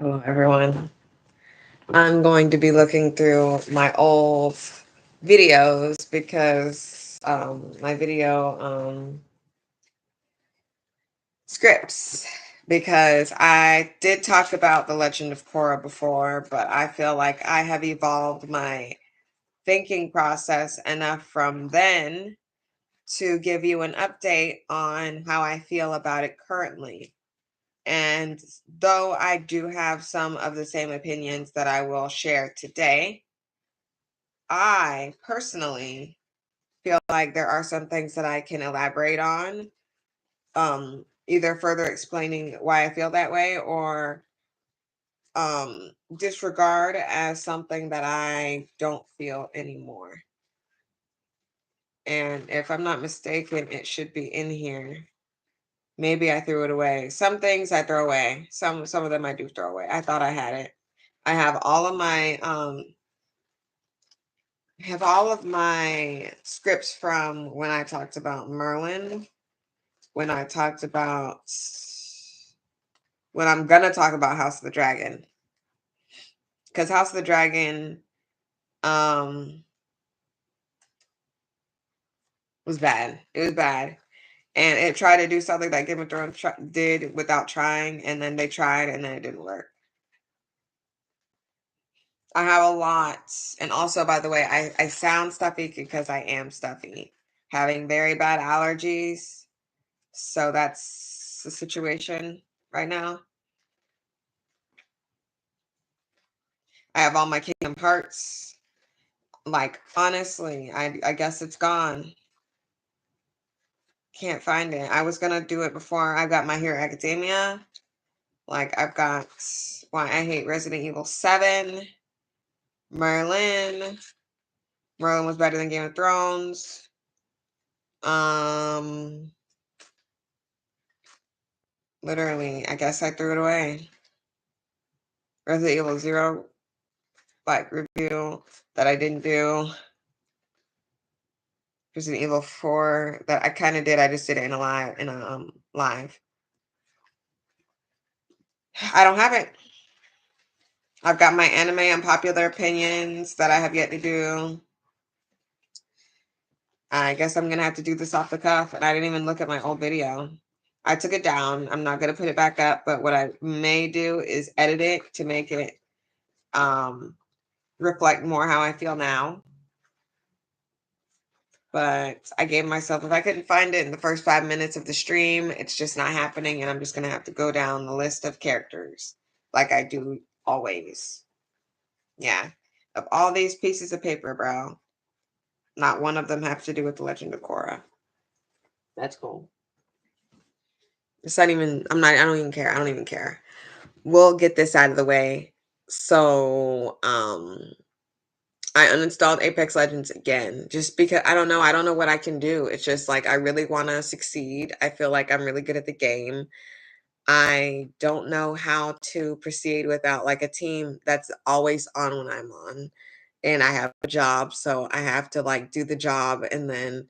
Hello, everyone. I'm going to be looking through my old videos because my video scripts, because I did talk about the Legend of Korra before, but I feel like I have evolved my thinking process enough from then to give you an update on how I feel about it currently. And though I do have some of the same opinions that I will share today, I personally feel like there are some things that I can elaborate on, either further explaining why I feel that way or disregard as something that I don't feel anymore. And if I'm not mistaken, it should be in here. Maybe I threw it away. Some things I throw away. Some of them I do throw away. I thought I had it. I have all of my scripts from when I talked about Merlin, when I talked about when I'm gonna talk about House of the Dragon. Because House of the Dragon um was bad. It was bad. And it tried to do something that Game of Thrones did without trying, and then they tried and then it didn't work. I have a lot. And also, by the way, I sound stuffy because I am stuffy. Having very bad allergies. So that's the situation right now. I have all my Kingdom Hearts. Like, honestly, I guess it's gone. Can't find it. I was gonna do it before I got My Hero Academia. Like, I've got Why I Hate Resident Evil 7, Merlin. Merlin was better than Game of Thrones. Um, Literally, I guess I threw it away. Resident Evil 0, like, review that I didn't do. Resident Evil 4 that I kind of did. I just did it in a live. I don't have it. I've got my anime unpopular opinions that I have yet to do. I guess I'm gonna have to do this off the cuff, and I didn't even look at my old video. I took it down. I'm not gonna put it back up, but what I may do is edit it to make it reflect more how I feel now. But I gave myself, if I couldn't find it in the first 5 minutes of the stream, it's just not happening, and I'm just gonna have to go down the list of characters like I do always. Yeah. Of all these pieces of paper, bro, not one of them have to do with the Legend of Korra. That's cool. It's not even, I don't even care. I don't even care. We'll get this out of the way. So, I uninstalled Apex Legends again just because I don't know. I don't know what I can do. It's just like I really want to succeed. I feel like I'm really good at the game. I don't know how to proceed without like a team that's always on when I'm on. And I have a job, so I have to like do the job and then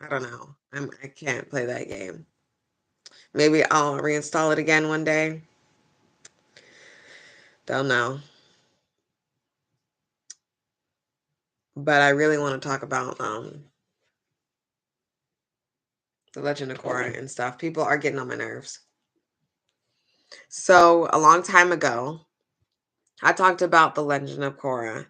I don't know. I can't play that game. Maybe I'll reinstall it again one day. Don't know. But I really want to talk about the Legend of Korra and stuff. People are getting on my nerves. So a long time ago, I talked about the Legend of Korra,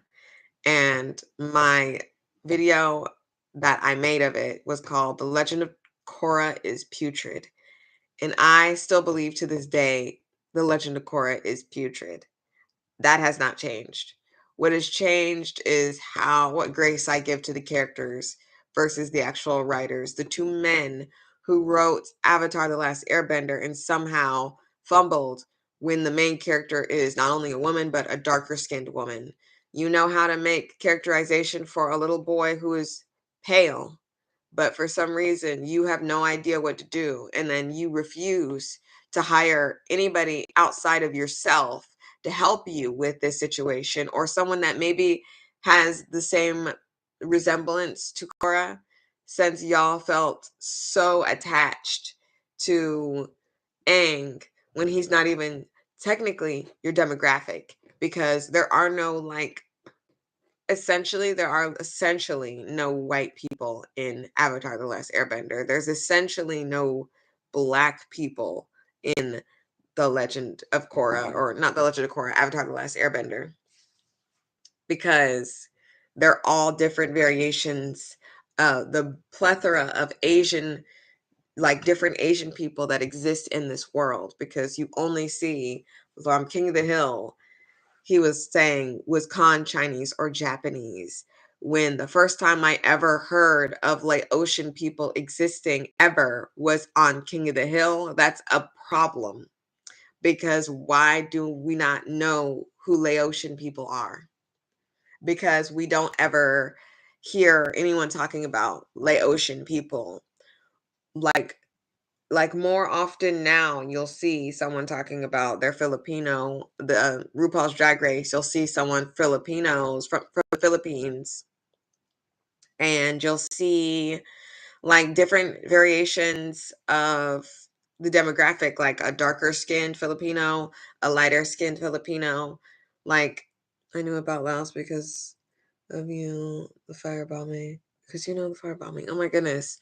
and my video that I made of it was called "The Legend of Korra is Putrid," and I still believe to this day the Legend of Korra is putrid. That has not changed. What has changed is what grace I give to the characters versus the actual writers. The two men who wrote Avatar: The Last Airbender and somehow fumbled when the main character is not only a woman but a darker skinned woman. You know how to make characterization for a little boy who is pale, but for some reason you have no idea what to do, and then you refuse to hire anybody outside of yourself to help you with this situation, or someone that maybe has the same resemblance to Korra, since y'all felt so attached to Aang when he's not even technically your demographic, because there are no essentially no white people in Avatar The Last Airbender. There's essentially no black people in The Legend of Korra, or not The Legend of Korra, Avatar The Last Airbender, because they're all different variations. The plethora of Asian, different Asian people that exist in this world, because you only see from King of the Hill, he was saying, was Khan Chinese or Japanese? When the first time I ever heard of Laotian people existing ever was on King of the Hill. That's a problem, because why do we not know who Laotian people are? Because we don't ever hear anyone talking about Laotian people. Like more often now, you'll see someone talking about their Filipino, the RuPaul's Drag Race. You'll see someone Filipinos from the Philippines, and you'll see different variations of the demographic, like a darker skinned Filipino, a lighter skinned Filipino. Like, I knew about Laos because of the firebombing. Because the firebombing. Oh my goodness.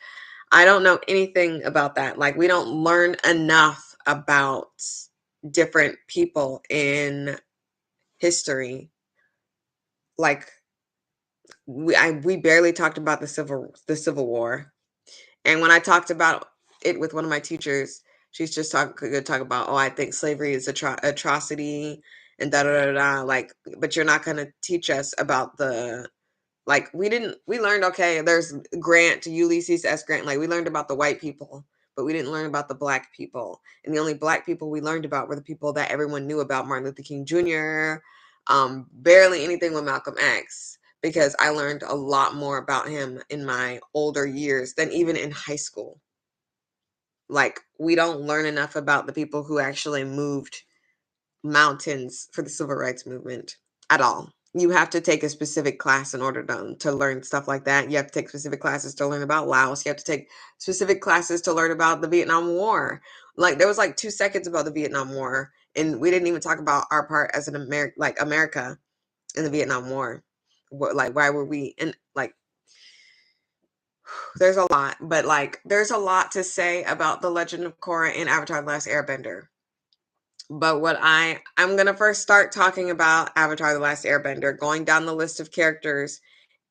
I don't know anything about that. Like, we don't learn enough about different people in history. Like, we barely talked about the Civil War. And when I talked about it with one of my teachers, she's just could talk about, oh, I think slavery is atrocity and da da da da. Like, but you're not going to teach us about we learned, okay, there's Ulysses S. Grant. Like, we learned about the white people, but we didn't learn about the black people. And the only black people we learned about were the people that everyone knew about: Martin Luther King Jr., barely anything with Malcolm X, because I learned a lot more about him in my older years than even in high school. Like, we don't learn enough about the people who actually moved mountains for the civil rights movement at all. You have to take a specific class in order to learn stuff like that. You have to take specific classes to learn about Laos. You have to take specific classes to learn about the Vietnam War. Like, there was 2 seconds about the Vietnam War, and we didn't even talk about our part as America in the Vietnam War. Why were we in, there's a lot, but there's a lot to say about The Legend of Korra in Avatar: The Last Airbender. But I'm going to first start talking about Avatar: The Last Airbender, going down the list of characters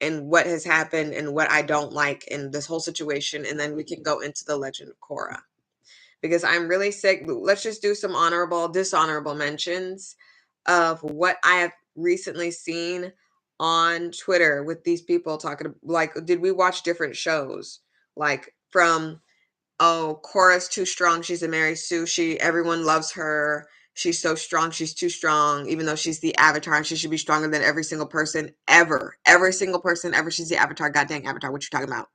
and what has happened and what I don't like in this whole situation, and then we can go into The Legend of Korra. Because I'm really sick. Let's just do some dishonorable mentions of what I have recently seen on Twitter with these people talking. Did we watch different shows? From, oh, Korra's too strong, she's a Mary Sue, everyone loves her, she's so strong, she's too strong, even though she's the Avatar, and she should be stronger than every single person ever. Every single person ever, she's the Avatar. God dang Avatar, what you talking about?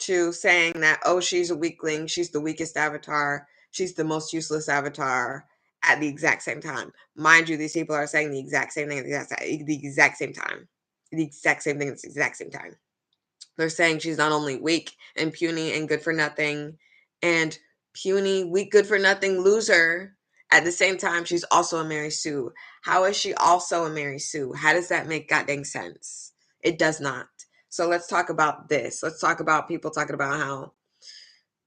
To saying that, oh, she's a weakling, she's the weakest Avatar, she's the most useless Avatar, at the exact same time. Mind you, these people are saying the exact same thing at the exact same time. The exact same thing at the exact same time. They're saying she's not only weak and puny and good for nothing, and puny, weak, good for nothing loser. At the same time, she's also a Mary Sue. How is she also a Mary Sue? How does that make goddamn sense? It does not. So let's talk about this. Let's talk about people talking about how,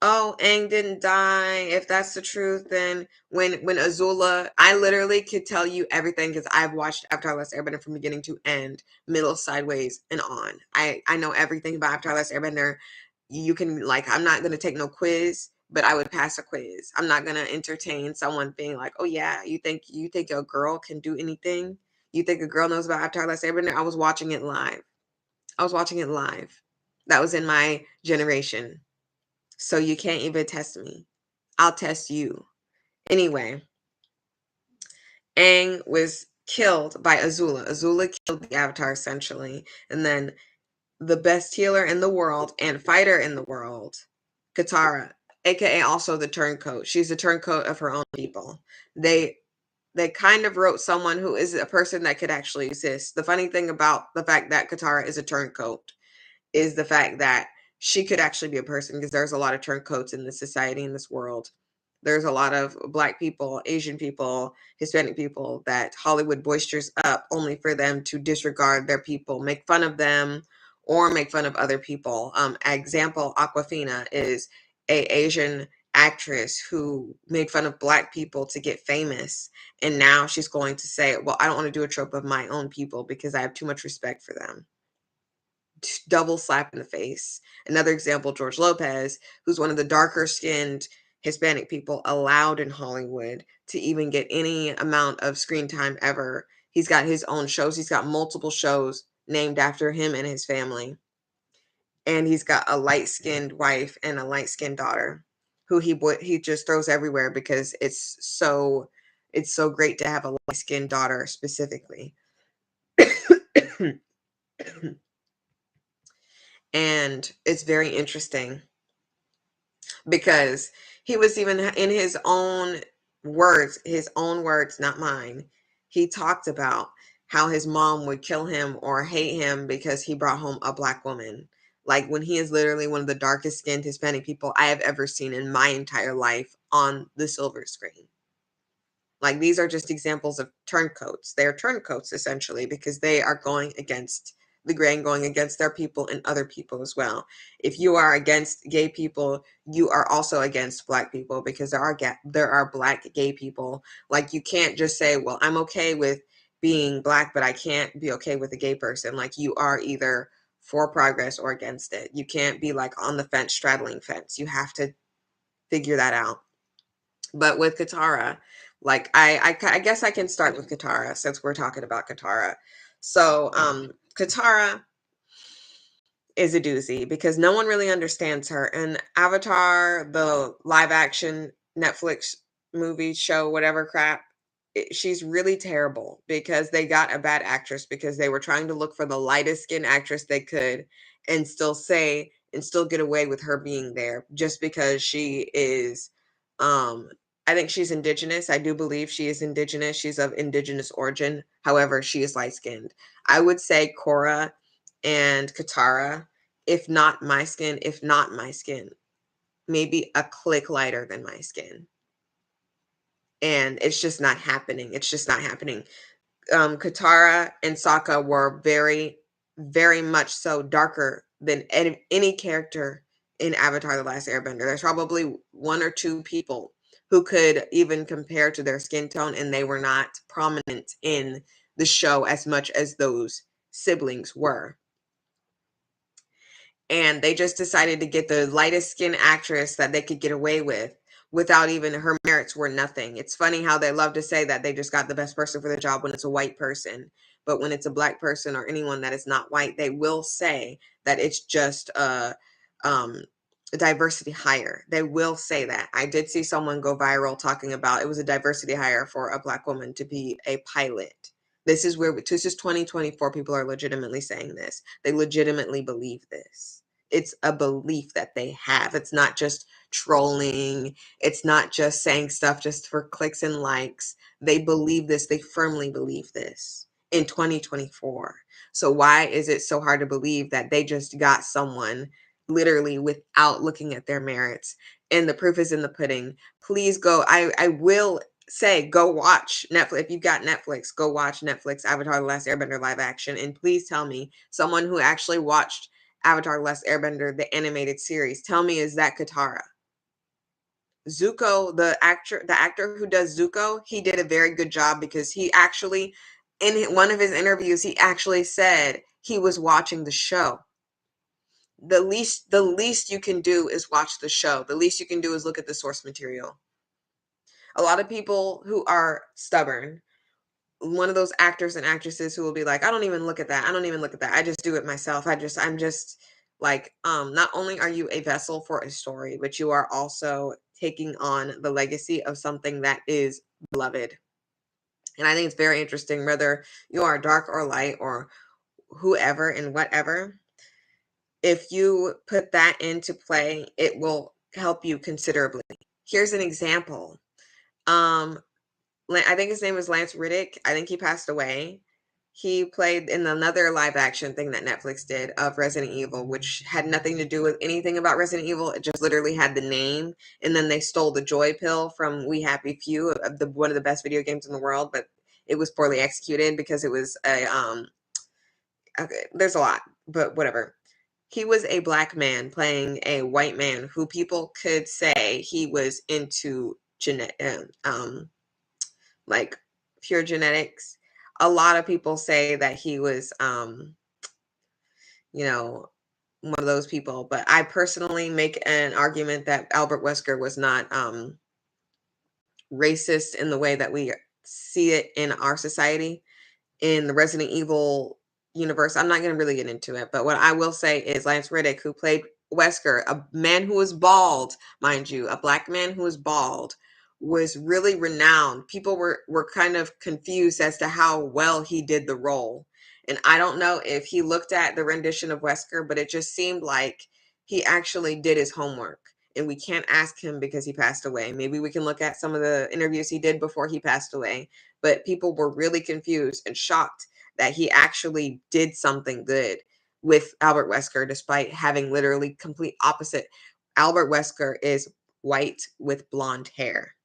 oh, Aang didn't die. If that's the truth, then when Azula, I literally could tell you everything, because I've watched Avatar: Last Airbender from beginning to end, middle, sideways, and on. I know everything about Avatar: Last Airbender. You can, I'm not going to take no quiz, but I would pass a quiz. I'm not going to entertain someone being like, oh yeah, you think a girl can do anything? You think a girl knows about Avatar: Last Airbender? I was watching it live. That was in my generation. So you can't even test me. I'll test you. Anyway, Aang was killed by Azula. Azula killed the Avatar, essentially. And then the best healer in the world and fighter in the world, Katara, aka also the turncoat. She's the turncoat of her own people. they kind of wrote someone who is a person that could actually exist. The funny thing about the fact that Katara is a turncoat is the fact that she could actually be a person, because there's a lot of turncoats in this society, in this world. There's a lot of Black people, Asian people, Hispanic people that Hollywood boisters up only for them to disregard their people, make fun of them, or make fun of other people. Example, Aquafina is a Asian actress who made fun of Black people to get famous, and now she's going to say, well, I don't want to do a trope of my own people because I have too much respect for them. Double slap in the face. Another example, George Lopez, who's one of the darker skinned Hispanic people allowed in Hollywood to even get any amount of screen time ever. He's got his own shows. He's got multiple shows named after him and his family. And he's got a light-skinned wife and a light-skinned daughter who he just throws everywhere because it's so great to have a light-skinned daughter specifically. And it's very interesting because he was even in his own words, not mine. He talked about how his mom would kill him or hate him because he brought home a Black woman. Like, when he is literally one of the darkest skinned Hispanic people I have ever seen in my entire life on the silver screen. Like, these are just examples of turncoats. They're turncoats essentially because they are going against the grain, going against their people and other people as well. If you are against gay people, you are also against Black people, because there are Black gay people. Like, you can't just say, well, I'm okay with being Black, but I can't be okay with a gay person. Like, you are either for progress or against it. You can't be like on the fence, straddling fence. You have to figure that out. But with Katara, like, I guess I can start with Katara since we're talking about Katara. So Katara is a doozy because no one really understands her. And Avatar, the live action Netflix movie show, whatever crap, she's really terrible because they got a bad actress because they were trying to look for the lightest skin actress they could and still get away with her being there just because she is I think she's indigenous. I do believe she is indigenous. She's of indigenous origin. However, she is light skinned. I would say Korra and Katara, if not my skin, maybe a click lighter than my skin. And it's just not happening. It's just not happening. Katara and Sokka were very, very much so darker than any character in Avatar: The Last Airbender. There's probably one or two people who could even compare to their skin tone, and they were not prominent in the show as much as those siblings were. And they just decided to get the lightest skin actress that they could get away with without even her merits were nothing. It's funny how they love to say that they just got the best person for the job when it's a white person. But when it's a Black person or anyone that is not white, they will say that it's just a diversity hire. They will say that. I did see someone go viral talking about it was a diversity hire for a Black woman to be a pilot. This is 2024. People are legitimately saying this. They legitimately believe this. It's a belief that they have. It's not just trolling. It's not just saying stuff just for clicks and likes. They believe this. They firmly believe this in 2024. So why is it so hard to believe that they just got someone literally without looking at their merits? And the proof is in the pudding. Please go. I will say, go watch Netflix. If you've got Netflix, go watch Netflix Avatar: The Last Airbender live action, and please tell me, someone who actually watched Avatar: The Last Airbender, the animated series, tell me, is that Katara? Zuko, the actor who does Zuko, he did a very good job because he actually, in one of his interviews, he actually said he was watching the show. The least you can do is watch the show. The least you can do is look at the source material. A lot of people who are stubborn, one of those actors and actresses who will be like, I don't even look at that. I don't even look at that. I just do it myself. I'm just like, not only are you a vessel for a story, but you are also taking on the legacy of something that is beloved. And I think it's very interesting, whether you are dark or light or whoever and whatever, if you put that into play, it will help you considerably. Here's an example. Um, I think his name is Lance Riddick. I think he passed away. He played in another live action thing that Netflix did of Resident Evil, which had nothing to do with anything about Resident Evil. It just literally had the name, and then they stole the joy pill from We Happy Few, of the one of the best video games in the world, but it was poorly executed because it was a okay, there's a lot, but whatever. He was a black man playing a white man who people could say he was into like pure genetics. A lot of people say that he was, you know, one of those people, but I personally make an argument that Albert Wesker was not racist in the way that we see it in our society. In the Resident Evil universe, I'm not going to really get into it, but what I will say is Lance Riddick, who played Wesker, a man who was bald, mind you, a black man who was bald, was really renowned. People were kind of confused as to how well he did the role. And I don't know if he looked at the rendition of Wesker, but it just seemed like he actually did his homework. And we can't ask him because he passed away. Maybe we can look at some of the interviews he did before he passed away, but people were really confused and shocked that he actually did something good with Albert Wesker, despite having literally complete opposite. Albert Wesker is white with blonde hair.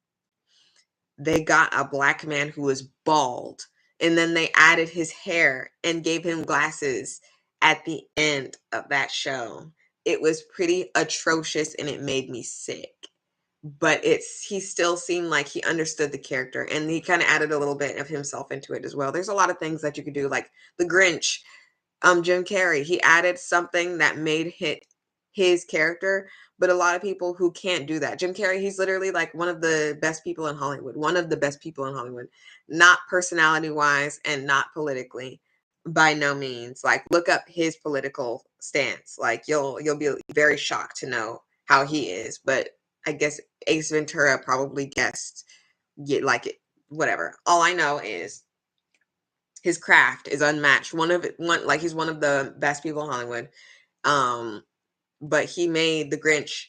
They got a black man who was bald, and then they added his hair and gave him glasses at the end of that show. It was pretty atrocious and it made me sick, but he still seemed like he understood the character, and he kind of added a little bit of himself into it as well. There's a lot of things that you could do, like the Grinch. Jim Carrey, he added something that made his character, but a lot of people who can't do that. Jim Carrey, he's literally like one of the best people in Hollywood, one of the best people in Hollywood, not personality wise and not politically, by no means. Like, look up his political stance. Like, you'll be very shocked to know how he is. But I guess Ace Ventura probably guessed, get like it, whatever. All I know is his craft is unmatched. Like, he's one of the best people in Hollywood. Um, but he made the Grinch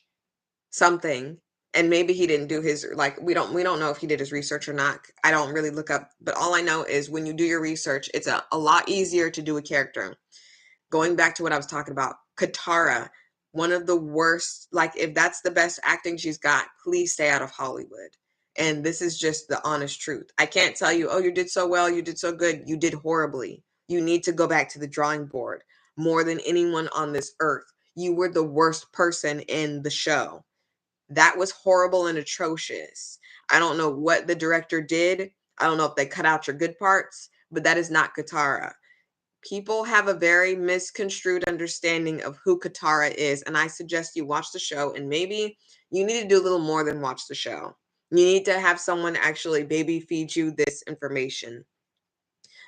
something, and maybe he didn't do his, like, we don't know if he did his research or not. I don't really look up, but all I know is when you do your research, it's a lot easier to do a character. Going back to what I was talking about, Katara, one of the worst, like, if that's the best acting she's got, please stay out of Hollywood. And this is just the honest truth. I can't tell you, oh, you did so well, you did so good. You did horribly. You need to go back to the drawing board. More than anyone on this earth, you were the worst person in the show. That was horrible and atrocious. I don't know what the director did. I don't know if they cut out your good parts, but that is not Katara. People have a very misconstrued understanding of who Katara is, and I suggest you watch the show, and maybe you need to do a little more than watch the show. You need to have someone actually baby feed you this information,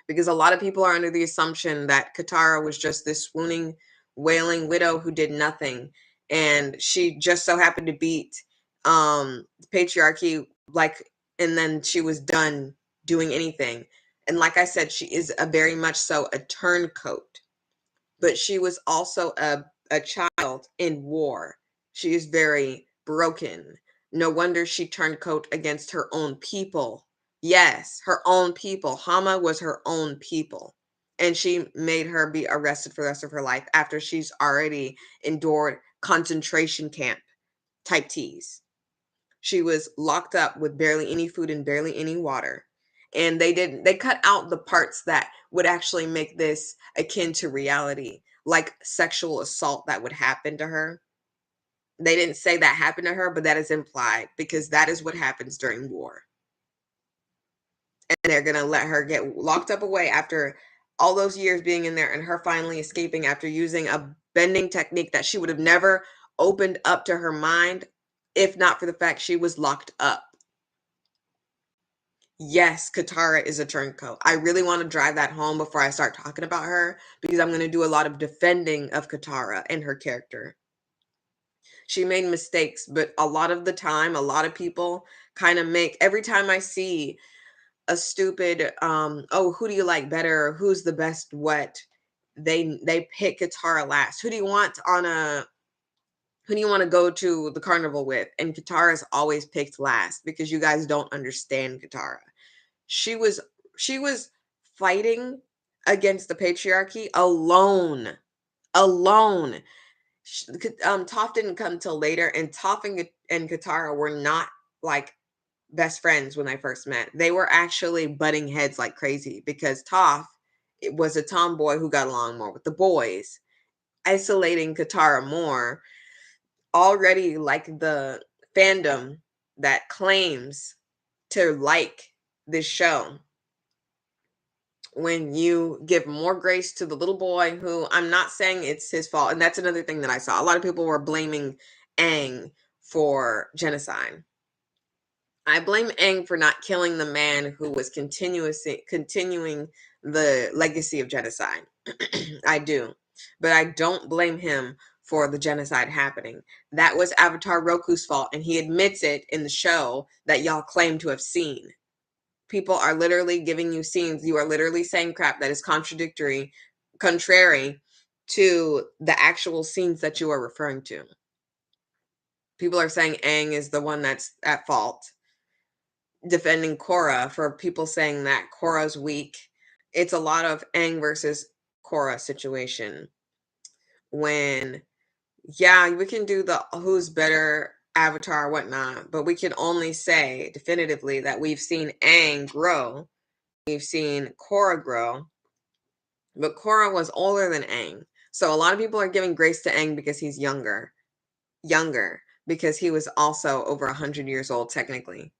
because a lot of people are under the assumption that Katara was just this swooning, wailing widow who did nothing, and she just so happened to beat patriarchy, like, and then she was done doing anything. And like I said, she is a very much so a turncoat, but she was also a child in war. She is very broken. No wonder she turned coat against her own people. Yes, her own people. Hama was her own people. And she made her be arrested for the rest of her life after she's already endured concentration camp type teas. She was locked up with barely any food and barely any water. And they cut out the parts that would actually make this akin to reality, like sexual assault that would happen to her. They didn't say that happened to her, but that is implied because that is what happens during war. And they're going to let her get locked up away after all those years being in there, and her finally escaping after using a bending technique that she would have never opened up to her mind if not for the fact she was locked up. Yes, Katara is a turncoat. I really want to drive that home before I start talking about her, because I'm going to do a lot of defending of Katara and her character. She made mistakes, but a lot of the time, a lot of people kind of make, every time I see a stupid, oh, who do you like better? Or who's the best what? They pick Katara last. Who do you want to go to the carnival with? And Katara is always picked last because you guys don't understand Katara. She was she was fighting against the patriarchy alone. Alone. Toph didn't come till later, and Toph and Katara were not like best friends when I first met. They were actually butting heads like crazy because Toph it was a tomboy who got along more with the boys, isolating Katara more. Already like the fandom that claims to like this show, when you give more grace to the little boy, who I'm not saying it's his fault, and that's another thing that I saw. A lot of people were blaming Aang for genocide. I blame Aang for not killing the man who was continuing the legacy of genocide. I do. But I don't blame him for the genocide happening. That was Avatar Roku's fault, and he admits it in the show that y'all claim to have seen. People are literally giving you scenes. You are literally saying crap that is contrary to the actual scenes that you are referring to. People are saying Aang is the one that's at fault, defending Korra for people saying that Korra's weak. It's a lot of Aang versus Korra situation. When, yeah, we can do the who's better avatar, whatnot, but we can only say definitively that we've seen Aang grow. We've seen Korra grow, but Korra was older than Aang. So a lot of people are giving grace to Aang because he's younger, because he was also over 100 years old technically.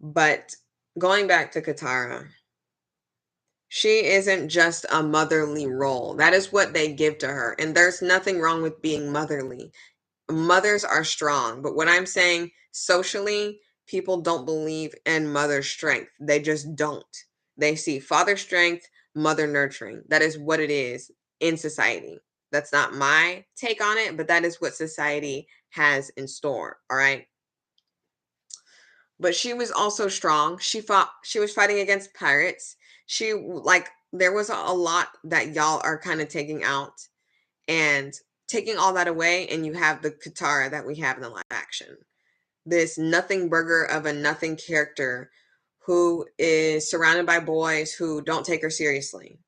But going back to Katara, she isn't just a motherly role. That is what they give to her. And there's nothing wrong with being motherly. Mothers are strong. But what I'm saying, socially, people don't believe in mother strength. They just don't. They see father strength, mother nurturing. That is what it is in society. That's not my take on it, but that is what society has in store. All right. But she was also strong. She was fighting against pirates. She like there was a lot that y'all are kind of taking out and taking all that away, and you have the Katara that we have in the live action. This nothing burger of a nothing character who is surrounded by boys who don't take her seriously.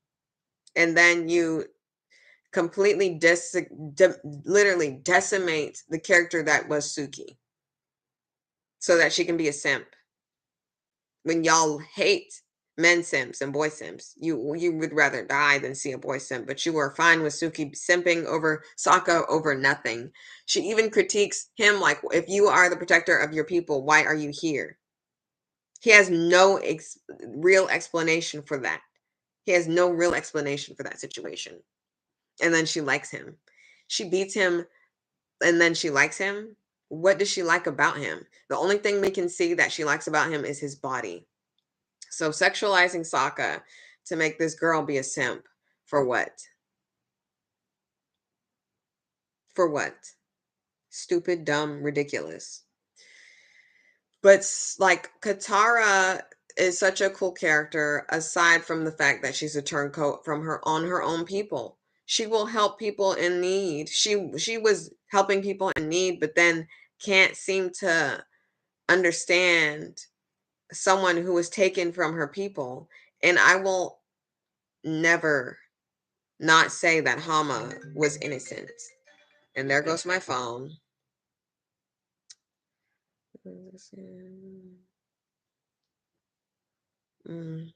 And then you completely literally decimate the character that was Suki so that she can be a simp. When y'all hate men simps and boy simps, you would rather die than see a boy simp, but you are fine with Suki simping over Sokka over nothing. She even critiques him like, if you are the protector of your people, why are you here? He has no real explanation for that. He has no real explanation for that situation. And then she likes him. She beats him and then she likes him. What does she like about him? The only thing we can see that she likes about him is his body. So sexualizing Sokka to make this girl be a simp for what? For what? Stupid, dumb, ridiculous. But like Katara is such a cool character aside from the fact that she's a turncoat from her own people. She will help people in need. She was helping people in need, but then can't seem to understand someone who was taken from her people. And I will never not say that Hama was innocent. And there goes my phone. Mm.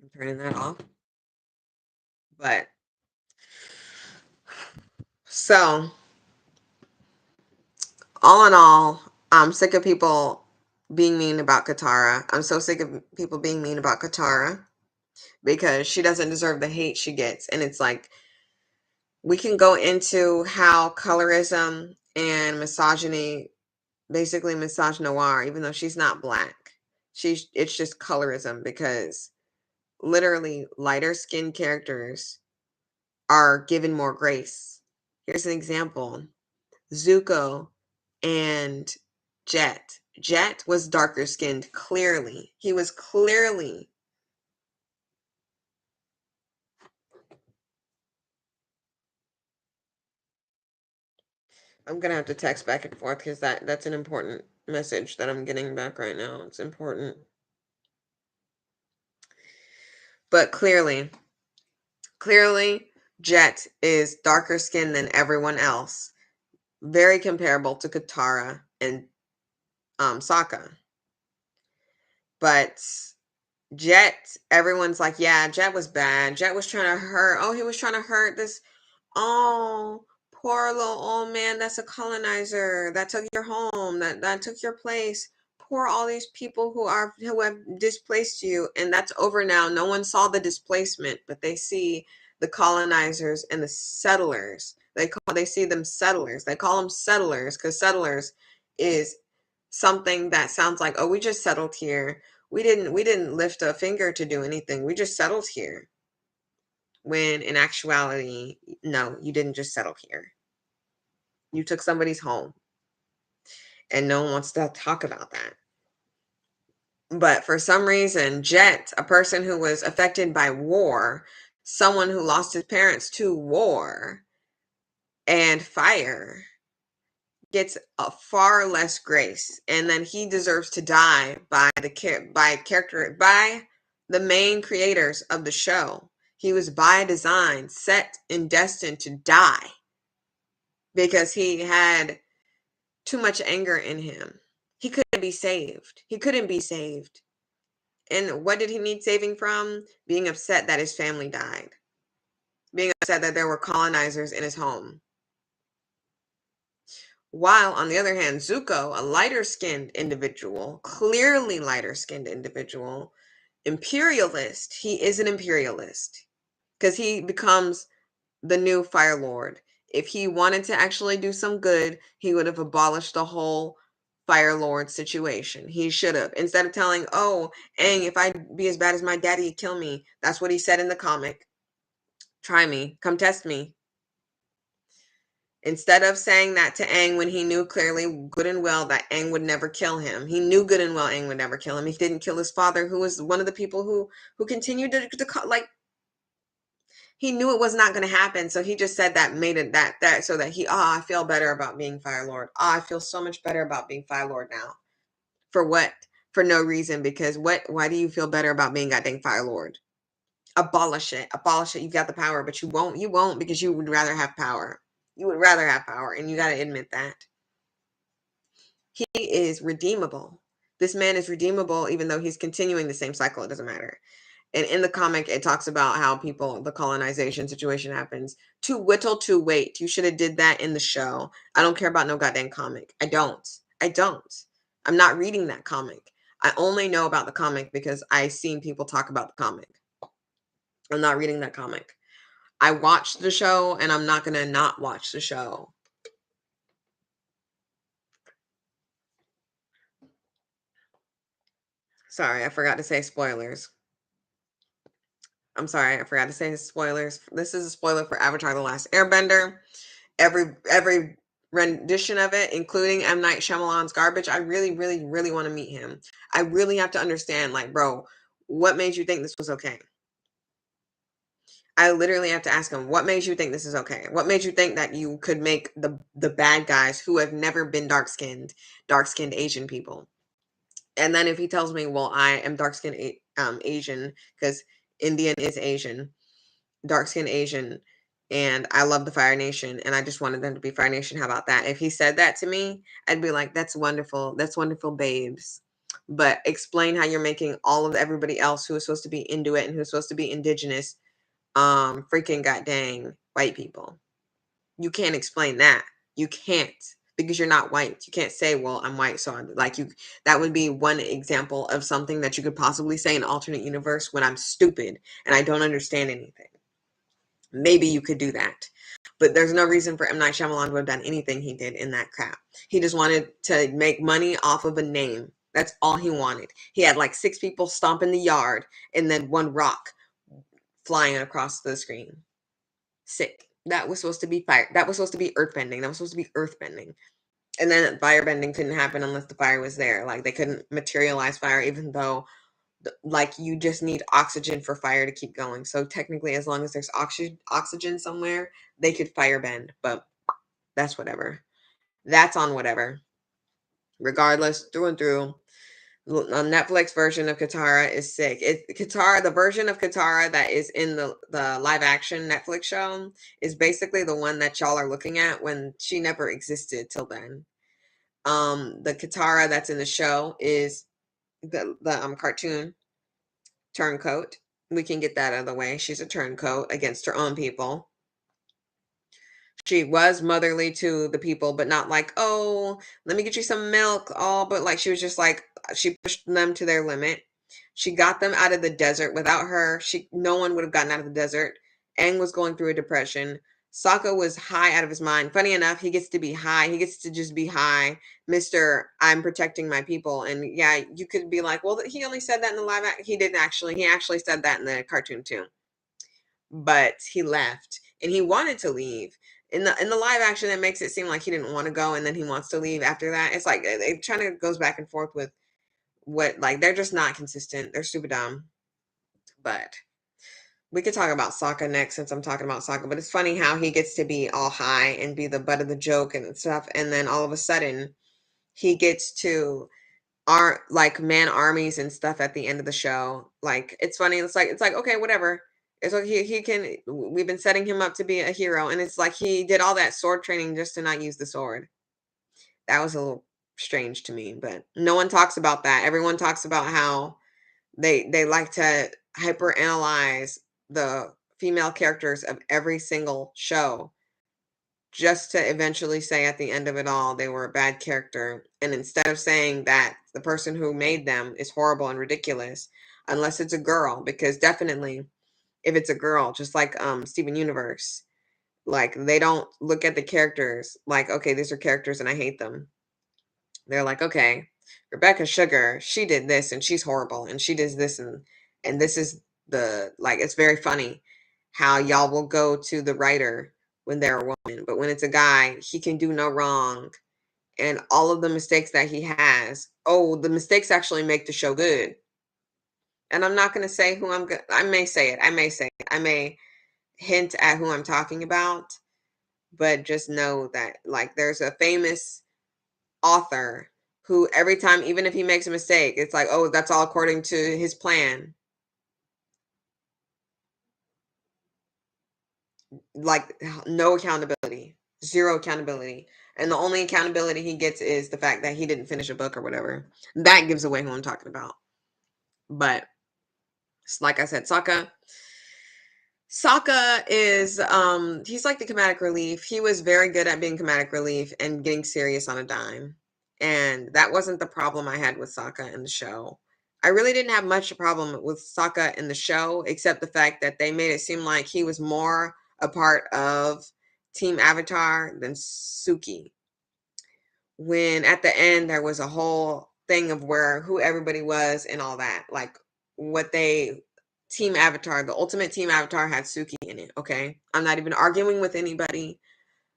I'm turning that off. But so, all in all, I'm sick of people being mean about Katara. I'm so sick of people being mean about Katara because she doesn't deserve the hate she gets. And it's like, we can go into how colorism and misogyny, basically misogynoir, even though she's not black. It's just colorism because literally lighter skinned characters are given more grace. Here's an example. Zuko and Jet. Jet was darker skinned, clearly. He was clearly I'm gonna have to text back and forth because that's an important message that I'm getting back right now. It's important. But clearly, Jet is darker skinned than everyone else. Very comparable to Katara and Sokka. But Jet, everyone's like, yeah, Jet was bad. Jet was trying to hurt. Oh, he was trying to hurt this. Oh, poor little old man. That's a colonizer that took your home. That took your place. Poor all these people who have displaced you, and that's over now. No one saw the displacement, but they see the colonizers and the settlers. They see them settlers. They call them settlers because settlers is something that sounds like, oh, we just settled here. We didn't lift a finger to do anything. We just settled here. When in actuality, no, you didn't just settle here. You took somebody's home. And no one wants to talk about that. But for some reason, Jet, a person who was affected by war, someone who lost his parents to war and fire, gets a far less grace, and then he deserves to die by the main creators of the show. He was by design set and destined to die because he had too much anger in him. He couldn't be saved. He couldn't be saved. And what did he need saving from? Being upset that his family died. Being upset that there were colonizers in his home. While, on the other hand, Zuko, a lighter-skinned individual, clearly lighter-skinned individual, imperialist, he is an imperialist. Because he becomes the new Fire Lord. If he wanted to actually do some good, he would have abolished the whole Fire Lord situation. He should have. Instead of telling, oh, Aang, if I be as bad as my daddy, he'd kill me. That's what he said in the comic. Try me. Come test me. Instead of saying that to Aang when he knew clearly good and well that Aang would never kill him. He knew good and well Aang would never kill him. He didn't kill his father, who was one of the people who continued to like, he knew it was not going to happen, so he just said that, made it that so that I feel better about being Fire Lord. I feel so much better about being Fire Lord now. For what? For no reason, because why do you feel better about being goddamn Fire Lord? Abolish it. You've got the power, but you won't because you would rather have power. You would rather have power, and you got to admit that. He is redeemable. This man is redeemable, even though he's continuing the same cycle. It doesn't matter. And in the comic, it talks about how the colonization situation happens. Too little, too late. You should have did that in the show. I don't care about no goddamn comic. I don't. I'm not reading that comic. I only know about the comic because I've seen people talk about the comic. I'm not reading that comic. I watched the show, and I'm not going to not watch the show. Sorry, I forgot to say spoilers. I'm sorry, I forgot to say spoilers. This is a spoiler for Avatar: The Last Airbender. Every rendition of it, including M. Night Shyamalan's garbage, I really, really, really want to meet him. I really have to understand, like, bro, what made you think this was okay? I literally have to ask him, what made you think this is okay? What made you think that you could make the bad guys who have never been dark-skinned Asian people? And then if he tells me, well, I am dark-skinned Asian, because Indian is Asian, dark-skinned Asian, and I love the Fire Nation, and I just wanted them to be Fire Nation. How about that? If he said that to me, I'd be like, that's wonderful. That's wonderful, babes. But explain how you're making all of everybody else who is supposed to be Inuit and who's supposed to be indigenous, freaking goddamn white people. You can't explain that. You can't, because you're not white. You can't say, well, I'm white, so I'm like you. That would be one example of something that you could possibly say in an alternate universe when I'm stupid and I don't understand anything. Maybe you could do that. But there's no reason for M. Night Shyamalan to have done anything he did in that crap. He just wanted to make money off of a name. That's all he wanted. He had like 6 people stomp in the yard and then 1 rock flying across the screen. Sick. That was supposed to be fire. That was supposed to be earthbending. That was supposed to be earthbending. And then firebending couldn't happen unless the fire was there. Like, they couldn't materialize fire, even though like you just need oxygen for fire to keep going. So technically, as long as there's oxygen somewhere, they could firebend, but that's whatever. That's on whatever. Regardless, through and through. A Netflix version of Katara is sick. Katara, the version of Katara that is in the live action Netflix show is basically the one that y'all are looking at when she never existed till then. The Katara that's in the show is the cartoon turncoat. We can get that out of the way. She's a turncoat against her own people. She was motherly to the people, but not like, oh, let me get you some milk. All but like she was just like she pushed them to their limit. She got them out of the desert. Without her, no one would have gotten out of the desert. Aang was going through a depression. Sokka was high out of his mind. Funny enough, he gets to be high. He gets to just be high, Mister. I'm protecting my people. And yeah, you could be like, well, he only said that in the live act. He didn't actually. He actually said that in the cartoon too. But he left, and he wanted to leave. In the live action, it makes it seem like he didn't want to go, and then he wants to leave after that. It's like it kind of goes back and forth with what, like, they're just not consistent. They're stupid dumb. But we could talk about Sokka next since I'm talking about Sokka. But it's funny how he gets to be all high and be the butt of the joke and stuff, and then all of a sudden he gets to like man armies and stuff at the end of the show. Like it's funny. It's like okay, whatever. It's like he can. We've been setting him up to be a hero, and it's like he did all that sword training just to not use the sword. That was a little strange to me, but no one talks about that. Everyone talks about how they like to hyper analyze the female characters of every single show just to eventually say at the end of it all they were a bad character. And instead of saying that the person who made them is horrible and ridiculous, unless it's a girl, because definitely if it's a girl, just like Steven Universe, like they don't look at the characters like, okay, these are characters and I hate them. They're like, okay, Rebecca Sugar, she did this and she's horrible and she does this, and this is the, like, it's very funny how y'all will go to the writer when they're a woman, but when it's a guy, he can do no wrong. And all of the mistakes that he has, oh, the mistakes actually make the show good. And I'm not going to say who I may say it. I may say it. I may hint at who I'm talking about, but just know that, like, there's a famous author who every time, even if he makes a mistake, it's like, oh, that's all according to his plan. Like, no accountability, zero accountability. And the only accountability he gets is the fact that he didn't finish a book or whatever. That gives away who I'm talking about. But like I said, Sokka is he's like the comedic relief. He was very good at being comedic relief and getting serious on a dime. And that wasn't the problem I had with Sokka in the show. I really didn't have much problem with Sokka in the show, except the fact that they made it seem like he was more a part of Team Avatar than Suki. When at the end there was a whole thing of who everybody was and all that, like what they Team Avatar, the ultimate Team Avatar had Suki in it. Okay, I'm not even arguing with anybody.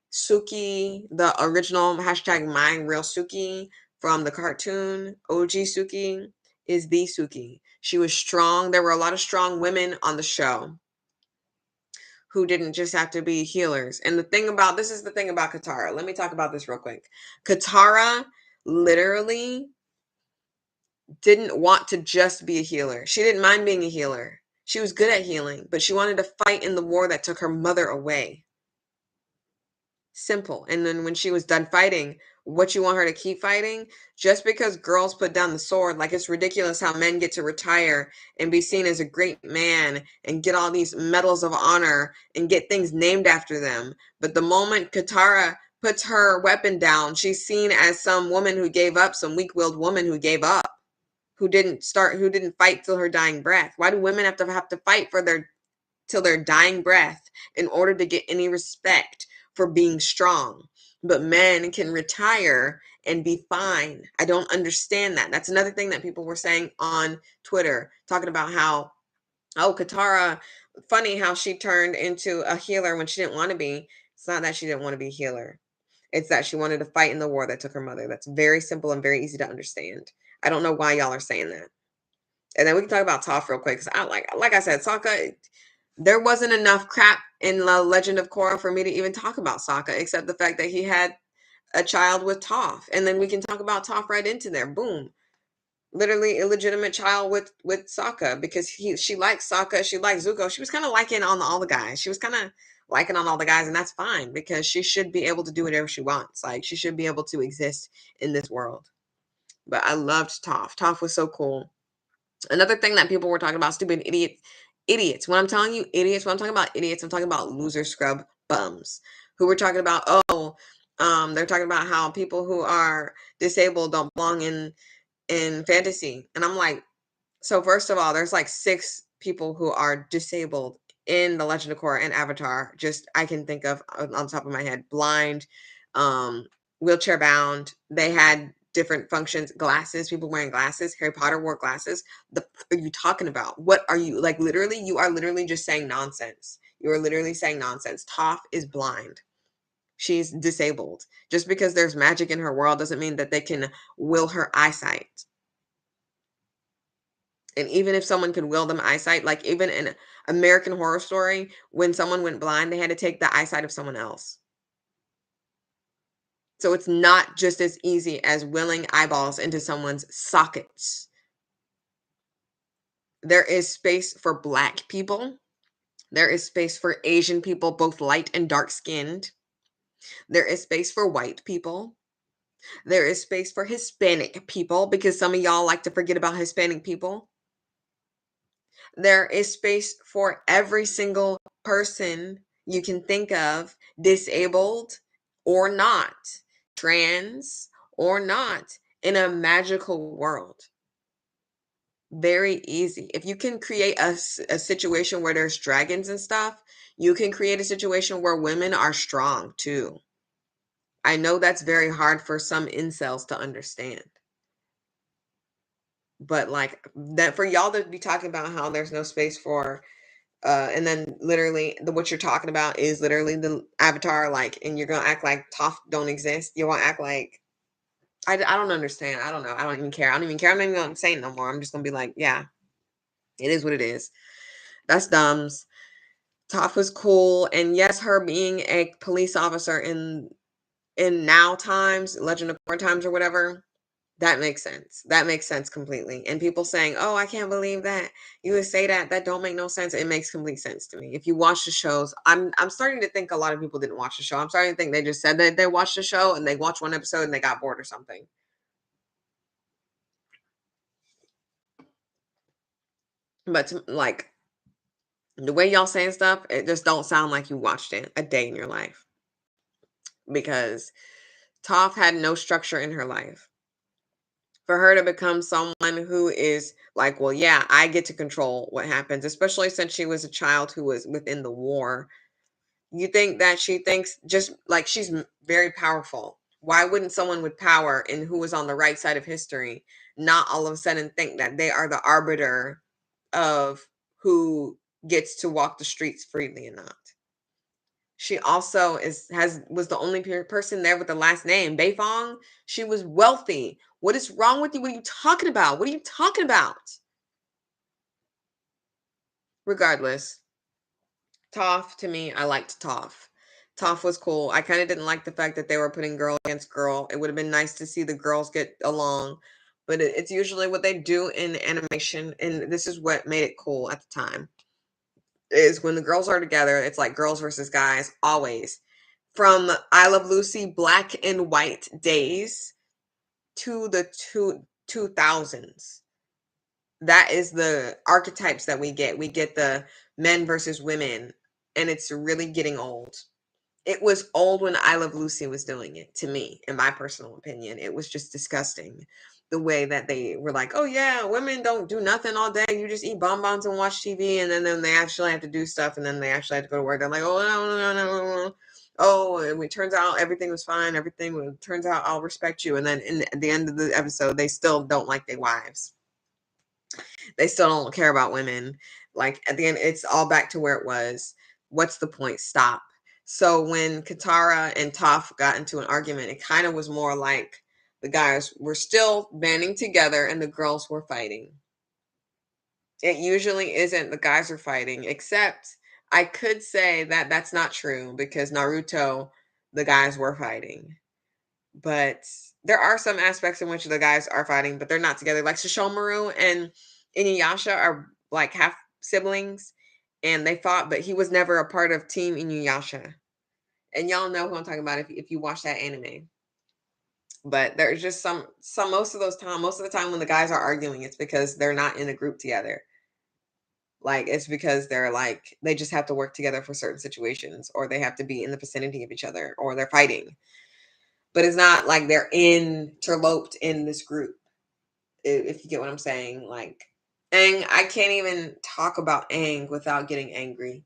Suki, the original hashtag mine real Suki from the cartoon, OG Suki, is the Suki. She was strong. There were a lot of strong women on the show who didn't just have to be healers. And this is the thing about Katara. Let me talk about this real quick. Katara literally didn't want to just be a healer. She didn't mind being a healer. She was good at healing, but she wanted to fight in the war that took her mother away. Simple. And then when she was done fighting, what you want her to keep fighting? Just because girls put down the sword, like it's ridiculous how men get to retire and be seen as a great man and get all these medals of honor and get things named after them. But the moment Katara puts her weapon down, she's seen as some woman who gave up, some weak-willed woman who gave up, who didn't fight till her dying breath. Why do women have to fight till their dying breath in order to get any respect for being strong? But men can retire and be fine. I don't understand that. That's another thing that people were saying on Twitter, talking about how, oh, Katara, funny how she turned into a healer when she didn't want to be. It's not that she didn't want to be a healer. It's that she wanted to fight in the war that took her mother. That's very simple and very easy to understand. I don't know why y'all are saying that. And then we can talk about Toph real quick. Because like I said, Sokka, there wasn't enough crap in the Legend of Korra for me to even talk about Sokka, except the fact that he had a child with Toph, and then we can talk about Toph right into there. Boom. Literally illegitimate child with Sokka, because she likes Sokka, she likes Zuko. She was kind of liking on all the guys. She was kind of liking on all the guys, and that's fine because she should be able to do whatever she wants. Like, she should be able to exist in this world. But I loved Toph. Toph was so cool. Another thing that people were talking about, stupid idiots. When I'm telling you idiots, when I'm talking about idiots, I'm talking about loser scrub bums who were talking about, they're talking about how people who are disabled don't belong in fantasy. And I'm like, so first of all, there's like 6 people who are disabled in The Legend of Korra and Avatar. Just I can think of on top of my head. Blind, um, wheelchair bound. They had different functions. Glasses, people wearing glasses. Harry Potter wore glasses. The are you talking about? What are you, like, literally? You are literally just saying nonsense. You are literally saying nonsense. Toph is blind. She's disabled. Just because there's magic in her world doesn't mean that they can will her eyesight. And even if someone could will them eyesight, like even in American Horror Story, when someone went blind, they had to take the eyesight of someone else. So it's not just as easy as willing eyeballs into someone's sockets. There is space for Black people. There is space for Asian people, both light and dark skinned. There is space for white people. There is space for Hispanic people, because some of y'all like to forget about Hispanic people. There is space for every single person you can think of, disabled or not, trans or not, in a magical world. Very easy. If you can create a situation where there's dragons and stuff, you can create a situation where women are strong too. I know that's very hard for some incels to understand. But like that, for y'all to be talking about how there's no space for and then literally what you're talking about is literally the Avatar, like, and you're gonna act like Toph don't exist. You want to act like I don't understand. I don't know. I don't even care. I don't even care. I'm not even gonna say it no more. I'm just gonna be like, yeah, it is what it is. That's dumbs. Toph was cool, and yes, her being a police officer in now times, Legend of Korra times or whatever, that makes sense. That makes sense completely. And people saying, "Oh, I can't believe that you would say that. That don't make no sense." It makes complete sense to me. If you watch the shows, I'm starting to think a lot of people didn't watch the show. I'm starting to think they just said that they watched the show and they watched one episode and they got bored or something. But like the way y'all saying stuff, it just don't sound like you watched it a day in your life, because Toph had no structure in her life. For her to become someone who is like, well, yeah, I get to control what happens, especially since she was a child who was within the war. You think that she thinks just like she's very powerful. Why wouldn't someone with power and who was on the right side of history not all of a sudden think that they are the arbiter of who gets to walk the streets freely and not? She also was the only person there with the last name Beifong. She was wealthy. What is wrong with you? What are you talking about? What are you talking about? Regardless, Toph, to me, I liked Toph. Toph was cool. I kind of didn't like the fact that they were putting girl against girl. It would have been nice to see the girls get along, but it's usually what they do in animation, and this is what made it cool at the time. Is when the girls are together, it's like girls versus guys always. From I Love Lucy black and white days to the 2000s. That is the archetypes that we get. We get the men versus women, and it's really getting old. It was old when I Love Lucy was doing it, to me, in my personal opinion. It was just disgusting. The way that they were like, oh yeah, women don't do nothing all day. You just eat bonbons and watch TV, and then they actually have to do stuff, and then they actually have to go to work. They're like, oh no, no, no, no, no. Oh, and it turns out everything was fine. Turns out I'll respect you. And then at the end of the episode, they still don't like their wives. They still don't care about women. Like at the end, it's all back to where it was. What's the point? Stop. So when Katara and Toph got into an argument, it kind of was more like the guys were still banding together and the girls were fighting. It usually isn't the guys are fighting, except I could say that that's not true because Naruto, the guys were fighting. But there are some aspects in which the guys are fighting, but they're not together. Like Sesshomaru and Inuyasha are like half siblings, and they fought, but he was never a part of Team Inuyasha. And y'all know who I'm talking about if you watch that anime. But there's just some most of the time when the guys are arguing, it's because they're not in a group together. Like it's because they're like they just have to work together for certain situations, or they have to be in the vicinity of each other, or they're fighting. But it's not like they're interloped in this group. If you get what I'm saying, like Aang, I can't even talk about Aang without getting angry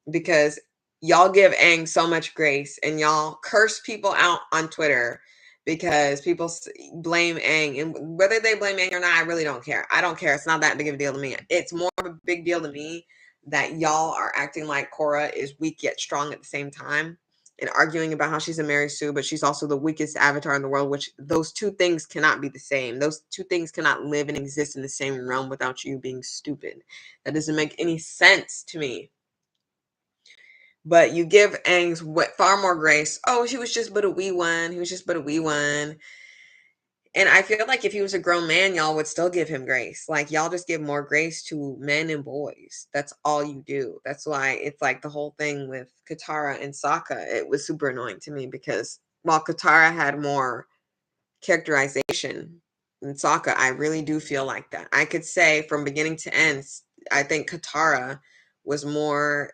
because y'all give Aang so much grace and y'all curse people out on Twitter because people blame Aang, and whether they blame Aang or not, I really don't care. I don't care. It's not that big of a deal to me. It's more of a big deal to me that y'all are acting like Korra is weak yet strong at the same time and arguing about how she's a Mary Sue, but she's also the weakest avatar in the world, which those two things cannot be the same. Those two things cannot live and exist in the same realm without you being stupid. That doesn't make any sense to me. But you give Aang's far more grace. Oh, he was just but a wee one. He was just but a wee one. And I feel like if he was a grown man, y'all would still give him grace. Like y'all just give more grace to men and boys. That's all you do. That's why it's like the whole thing with Katara and Sokka. It was super annoying to me because while Katara had more characterization than Sokka, I really do feel like that. I could say from beginning to end, I think Katara was more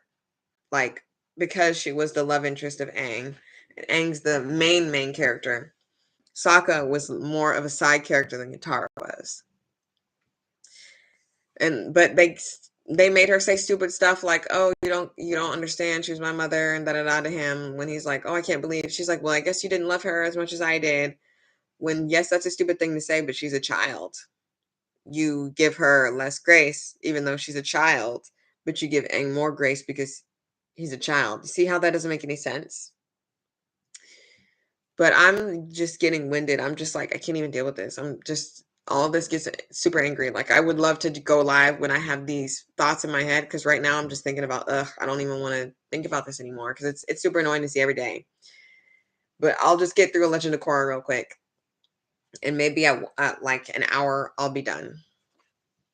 like because she was the love interest of Aang, and Aang's the main character. Sokka was more of a side character than Katara was. And but they made her say stupid stuff like, "Oh, you don't understand. She was my mother," and da da da to him when he's like, "Oh, I can't believe." She's like, "Well, I guess you didn't love her as much as I did." When yes, that's a stupid thing to say, but she's a child. You give her less grace, even though she's a child, but you give Aang more grace because he's a child. You see how that doesn't make any sense? But I'm just getting winded. I'm just like, I can't even deal with this. I'm just all this gets super angry. Like I would love to go live when I have these thoughts in my head because right now I'm just thinking about, ugh, I don't even want to think about this anymore because it's super annoying to see every day. But I'll just get through a Legend of Korra real quick, and maybe at like an hour I'll be done.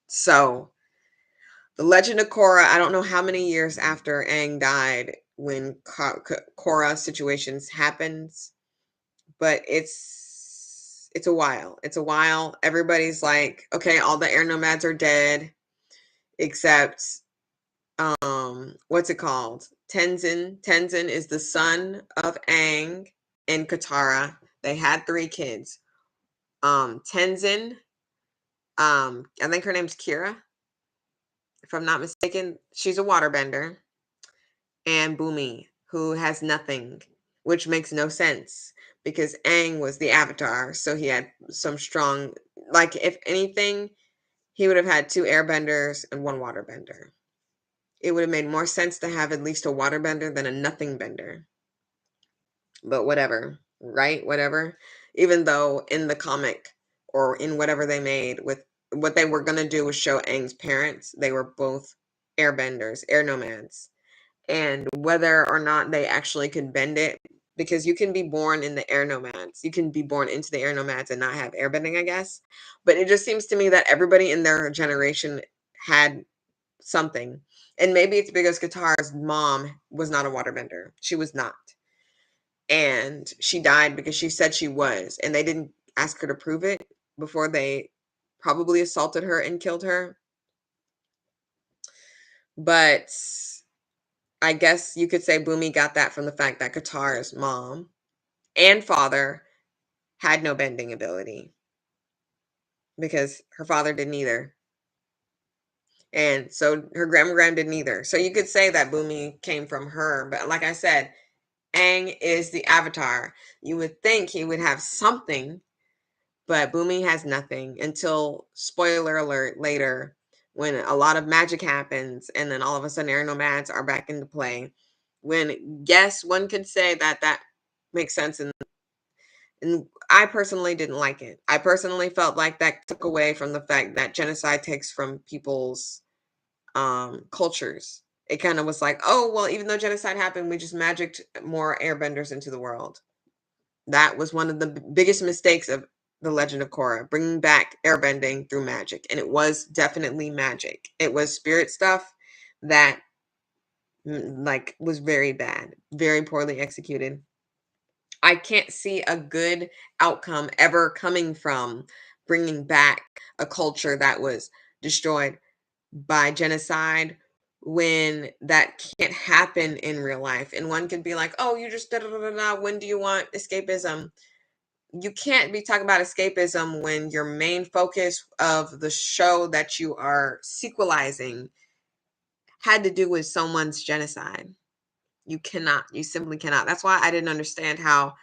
So the Legend of Korra. I don't know how many years after Aang died when Korra situations happens, but it's a while. It's a while. Everybody's like, okay, all the air nomads are dead except what's it called? Tenzin. Tenzin is the son of Aang and Katara. They had 3 kids. Tenzin, I think her name's Kira, if I'm not mistaken. She's a waterbender. And Bumi, who has nothing, which makes no sense because Aang was the avatar, so he had some strong, like if anything, he would have had 2 airbenders and 1 waterbender. It would have made more sense to have at least a waterbender than a nothing bender. But whatever, right? Whatever. Even though in the comic or in whatever they made with what they were gonna do was show Aang's parents, they were both airbenders, air nomads, and whether or not they actually could bend it because you can be born in the air nomads. You can be born into the air nomads and not have airbending, I guess. But it just seems to me that everybody in their generation had something. And maybe it's because Katara's mom was not a waterbender. She was not. And she died because she said she was. And they didn't ask her to prove it before they probably assaulted her and killed her. But I guess you could say Boomy got that from the fact that Katara's mom and father had no bending ability because her father didn't either. And so her grandma didn't either. So you could say that Boomy came from her. But like I said, Aang is the avatar. You would think he would have something, but Boomy has nothing until, spoiler alert, later when a lot of magic happens and then all of a sudden air nomads are back into play. When, yes, one could say that that makes sense. And I personally didn't like it. I personally felt like that took away from the fact that genocide takes from people's cultures. It kind of was like, oh, well, even though genocide happened, we just magicked more airbenders into the world. That was one of the biggest mistakes of The Legend of Korra, bringing back airbending through magic, and it was definitely magic. It was spirit stuff that, like, was very bad, very poorly executed. I can't see a good outcome ever coming from bringing back a culture that was destroyed by genocide when that can't happen in real life. And one could be like, "Oh, you just da da da da da. When do you want escapism?" You can't be talking about escapism when your main focus of the show that you are sequelizing had to do with someone's genocide. You cannot. You simply cannot. That's why I didn't understand how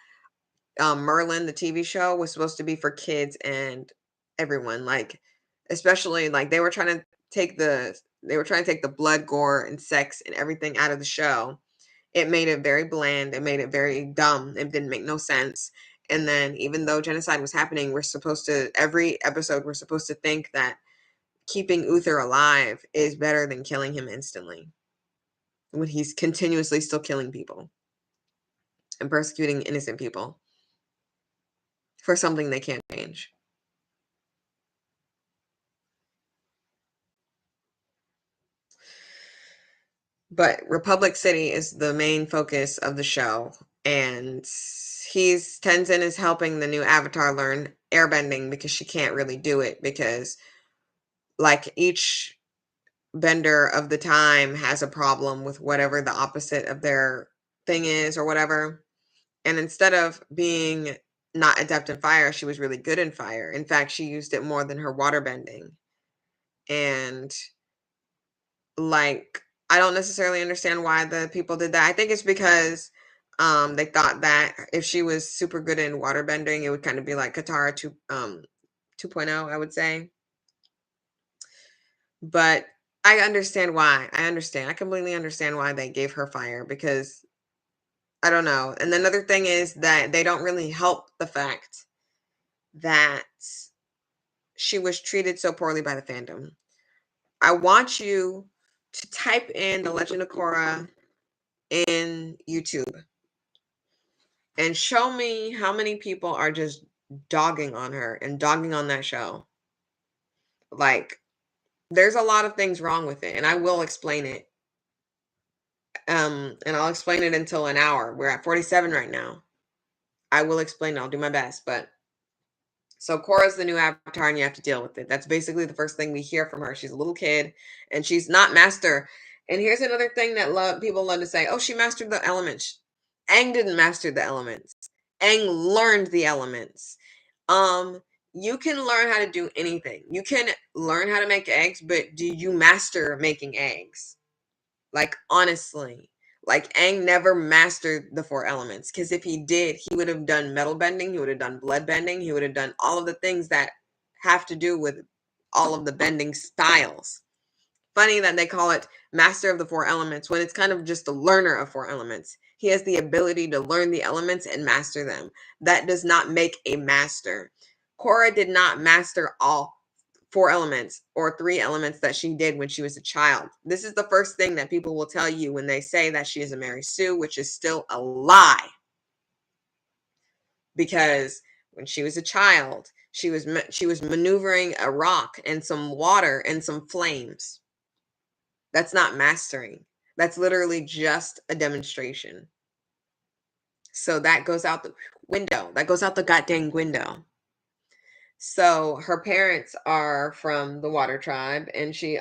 Merlin, the TV show, was supposed to be for kids and everyone. Like, especially like they were trying to take the blood, gore, and sex and everything out of the show. It made it very bland. It made it very dumb. It didn't make no sense. And then even though genocide was happening, every episode we're supposed to think that keeping Uther alive is better than killing him instantly when he's continuously still killing people and persecuting innocent people for something they can't change. But Republic City is the main focus of the show, and Tenzin is helping the new Avatar learn airbending because she can't really do it because, like, each bender of the time has a problem with whatever the opposite of their thing is or whatever. And instead of being not adept in fire, she was really good in fire. In fact, she used it more than her water bending. And, like, I don't necessarily understand why the people did that. I think it's because they thought that if she was super good in water bending, it would kind of be like Katara 2.0, I would say. But I understand why. I understand. I completely understand why they gave her fire because I don't know. And another thing is that they don't really help the fact that she was treated so poorly by the fandom. I want you to type in The Legend of Korra in YouTube and show me how many people are just dogging on her and dogging on that show. Like, there's a lot of things wrong with it, and I will explain it. And I'll explain it until an hour. We're at 47 right now. I will explain it. I'll do my best, but so Korra's the new avatar and you have to deal with it. That's basically the first thing we hear from her. She's a little kid and she's not master. And here's another thing that people love to say, "Oh, she mastered the elements." Aang didn't master the elements. Aang learned the elements. Um, you can learn how to do anything. You can learn how to make eggs, but do you master making eggs? Like, honestly, like, Aang never mastered the 4 elements, because if he did, he would have done metal bending, he would have done blood bending, he would have done all of the things that have to do with all of the bending styles. Funny that they call it master of the 4 elements when it's kind of just a learner of 4 elements. He has the ability to learn the elements and master them. That does not make a master. Korra did not master all 4 elements or 3 elements that she did when she was a child. This is the first thing that people will tell you when they say that she is a Mary Sue, which is still a lie. Because when she was a child, she was maneuvering a rock and some water and some flames. That's not mastering. That's literally just a demonstration. So that goes out the window. That goes out the goddamn window. So her parents are from the Water Tribe, and she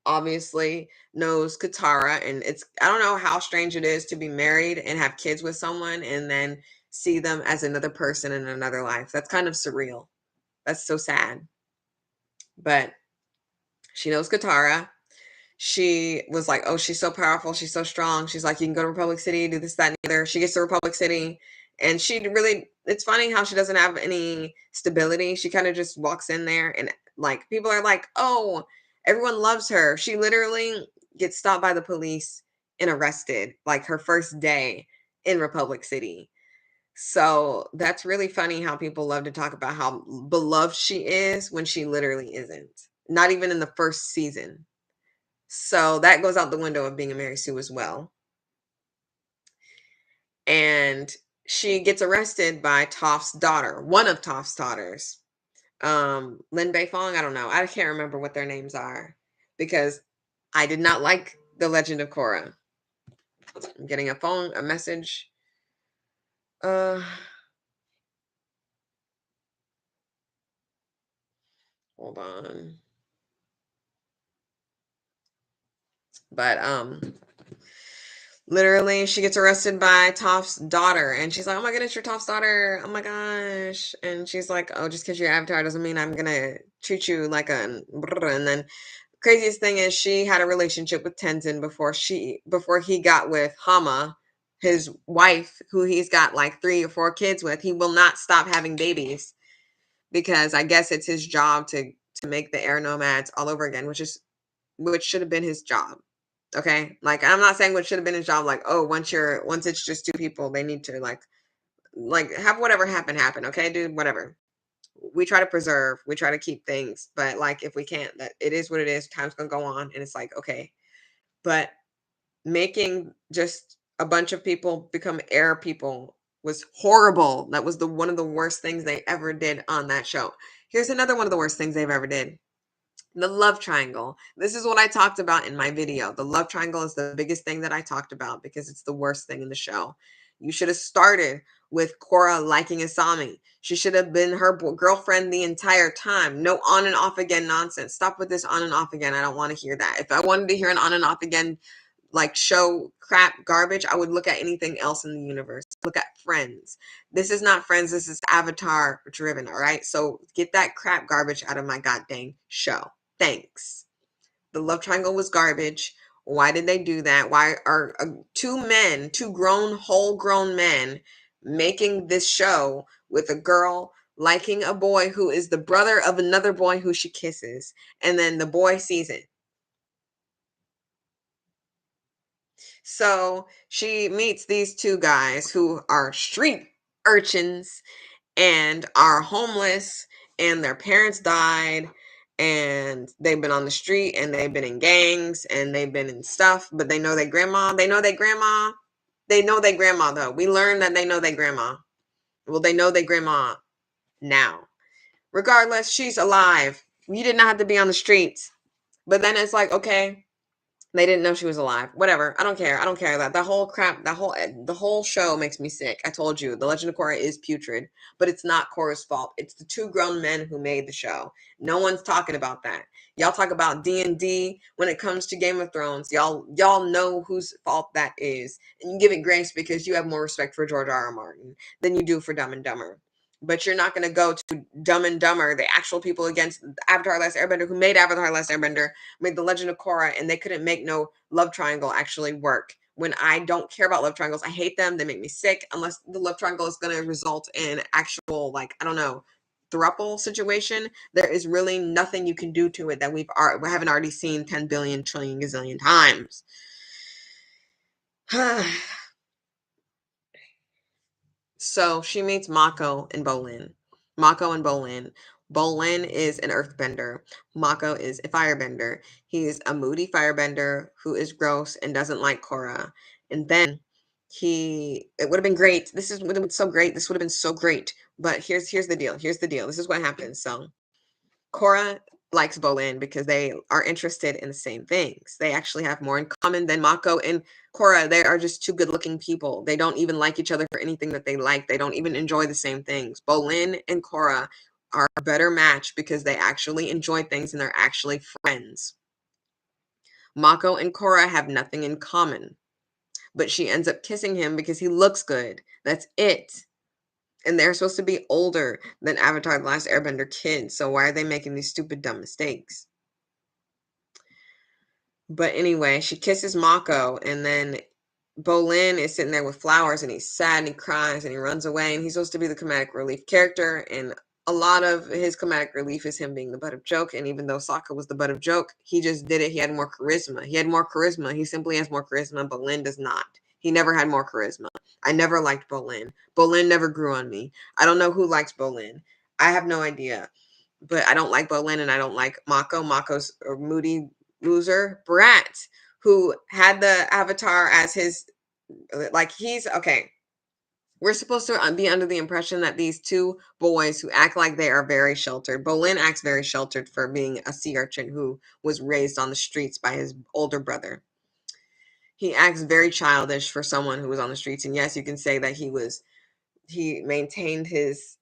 obviously knows Katara. And I don't know how strange it is to be married and have kids with someone and then see them as another person in another life. That's kind of surreal. That's so sad. But she knows Katara. She was like, "Oh, she's so powerful. She's so strong." She's like, "You can go to Republic City, do this, that, and the other." She gets to Republic City, and it's funny how she doesn't have any stability. She kind of just walks in there, and like people are like, "Oh, everyone loves her." She literally gets stopped by the police and arrested like her first day in Republic City. So that's really funny how people love to talk about how beloved she is when she literally isn't. Not even in the first season. So that goes out the window of being a Mary Sue as well. And she gets arrested by Toph's daughter, one of Toph's daughters. Lin Bei Fong, I don't know. I can't remember what their names are because I did not like The Legend of Korra. I'm getting a message. Uh Hold on. But literally she gets arrested by Toph's daughter and she's like, "Oh my goodness, you're Toph's daughter. Oh my gosh." And she's like, "Oh, just because you're Avatar doesn't mean I'm gonna treat you like a," and then craziest thing is she had a relationship with Tenzin before he got with Hama, his wife, who he's got like 3 or 4 kids with. He will not stop having babies because I guess it's his job to make the air nomads all over again, which should have been his job. Okay? Like I'm not saying what should have been his job, like, oh, once it's just 2 people, they need to like have whatever happen, okay, dude, whatever. We try to preserve, we try to keep things, but like if we can't, that it is what it is, time's gonna go on, and it's like, okay. But making just a bunch of people become air people was horrible. That was the one of the worst things they ever did on that show. Here's another one of the worst things they've ever did. The love triangle. This is what I talked about in my video. The love triangle is the biggest thing that I talked about because it's the worst thing in the show. You should have started with Korra liking Asami. She should have been her girlfriend the entire time. No on and off again nonsense. Stop with this on and off again. I don't want to hear that. If I wanted to hear an on and off again like show crap garbage, I would look at anything else in the universe. Look at Friends. This is not Friends. This is Avatar driven. All right. So get that crap garbage out of my goddamn show. Thanks. The love triangle was garbage. Why did they do that? Why are 2 men, 2 whole grown men, making this show with a girl liking a boy who is the brother of another boy who she kisses, and then the boy sees it? So she meets these 2 guys who are street urchins and are homeless, and their parents died, and they've been on the street, and they've been in gangs, and they've been in stuff, but they know their grandma. They know their grandma. They know their grandma, though. We learned that they know their grandma. Well, they know their grandma now. Regardless, she's alive. You did not have to be on the streets. But then it's like, okay, they didn't know she was alive. Whatever. I don't care. I don't care that whole crap. The whole show makes me sick. I told you, The Legend of Korra is putrid, but it's not Korra's fault. It's the 2 grown men who made the show. No one's talking about that. Y'all talk about D&D when it comes to Game of Thrones. Y'all know whose fault that is, and you give it grace because you have more respect for George R. R. Martin than you do for Dumb and Dumber. But you're not going to go to Dumb and Dumber, the actual people against Avatar: Last Airbender, who made Avatar: Last Airbender, made The Legend of Korra, and they couldn't make no love triangle actually work. When I don't care about love triangles, I hate them. They make me sick unless the love triangle is going to result in actual, like, I don't know, thruple situation. There is really nothing you can do to it that we haven't already seen 10 billion trillion gazillion times. So she meets Mako and Bolin. Mako and Bolin. Bolin is an earthbender. Mako is a firebender. He's a moody firebender who is gross and doesn't like Korra. And then it would have been great. Would have been so great. This would have been so great. But here's the deal. Here's the deal. This is what happens. So Korra likes Bolin because they are interested in the same things. They actually have more in common than Mako and Korra. They are just 2 good-looking people. They don't even like each other for anything that they like. They don't even enjoy the same things. Bolin and Korra are a better match because they actually enjoy things and they're actually friends. Mako and Korra have nothing in common, but she ends up kissing him because he looks good. That's it. And they're supposed to be older than Avatar: The Last Airbender kids, so why are they making these stupid, dumb mistakes? But anyway, she kisses Mako, and then Bolin is sitting there with flowers, and he's sad, and he cries, and he runs away, and he's supposed to be the comedic relief character, and a lot of his comedic relief is him being the butt of joke, and even though Sokka was the butt of joke, he just did it. He had more charisma. He had more charisma. He simply has more charisma. Bolin does not. He never had more charisma. I never liked Bolin. Bolin never grew on me. I don't know who likes Bolin. I have no idea. But I don't like Bolin and I don't like Mako. Mako's a moody loser brat who had the avatar as his, like, he's okay. We're supposed to be under the impression that these two boys who act like they are very sheltered. Bolin acts very sheltered for being a sea urchin who was raised on the streets by his older brother. He acts very childish for someone who was on the streets. And yes, you can say that he maintained his,